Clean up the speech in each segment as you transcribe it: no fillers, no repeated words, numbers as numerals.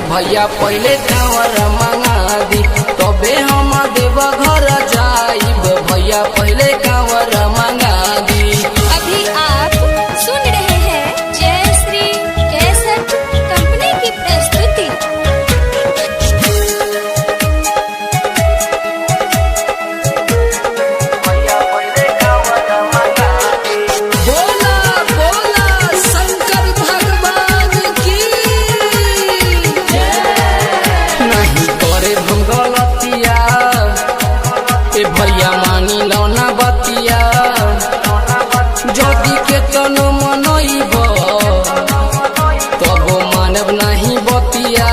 भैया पहले कांवर मंगा दी तबे हम देव घर जाइब भैया पहले कांवर मंगा दी। अभी आप सुन रहे हैं जय श्री कैसेट कंपनी की प्रस्तुति। भैया पहले कांवर मंगा दी। बोला बोला शंकर भगवान की नहीं करे हम गलतिया ए भैया मानी लौना बतिया जदि के तनु मनइब तब मानब नहीं बतिया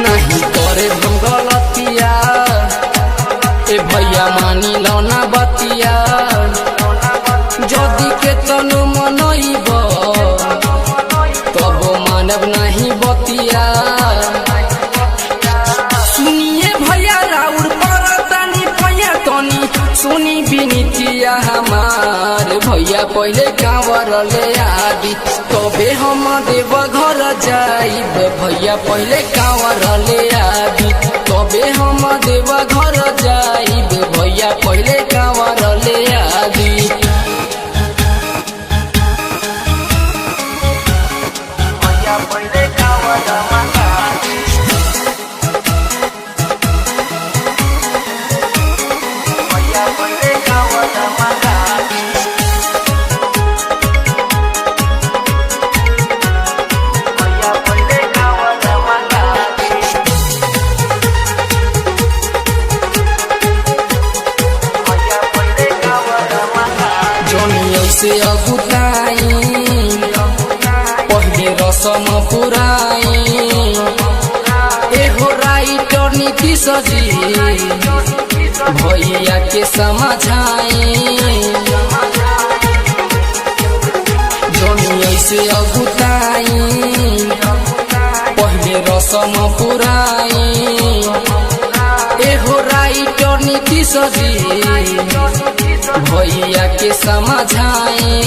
नहीं करे हम गलतिया ए भैया मानी लौना बतिया जदि के तनु मनइब तब मानब नहीं बतिया। सुनिए भैया राउर परतनी पैया तनी सुनी बिनतिया हमार भैया पहले कांवर ले आदि तबे हम देव घर जाइब भैया पहले कांवर ले आदि तबे हम देव घर जाइब भैया पहले कांवर ले आदि। भैया पहले कांवर मंगा दी। भैया पहले कांवर मंगा दी। भैया पहले कांवर मंगा दी। भैया पहले कांवर मंगा दी। जोनी ऐसे अगुताई पहले रसम पुराई एहो राइटर नीतीश जी भैया के समझाई जोनी ऐसे अगुताई पहले रसम पुराई एहो राइटर नीतीश जी भैया के समझाई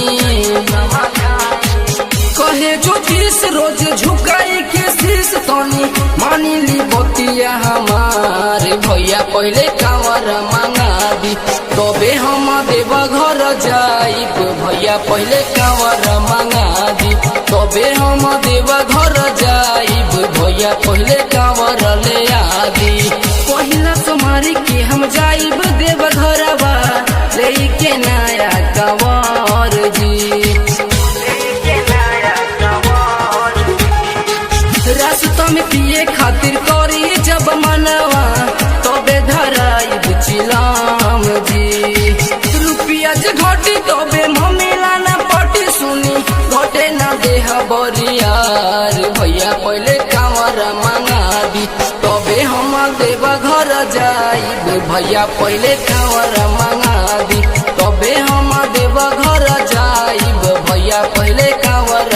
कहे ज्योतिष रोज झुकाई के शीश तनी मानी ली बतिया हमारे भैया पहले कांवर मंगा दी तबे हम देव घर जाइब भैया पहले कांवर मंगा दी तबे हम देव घर जाइब भैया पहले कांवर ले आदि। पहिला तुम्हारी के हम जाइब देव घरवा लेके नया कांवर जी रास्ता में पिए खातिर करी जब मनवा तबे धराइब चिलाम जी रुपिया जे घटी तबे मम्मीला न पटी सुनी घटे न देह बरियार भैया पहले कांवर मंगा दी तबे हम देव घर जाइब भैया पहले कांवर मंगा दी तबे हम देव घर जाइब भैया पहले कांवर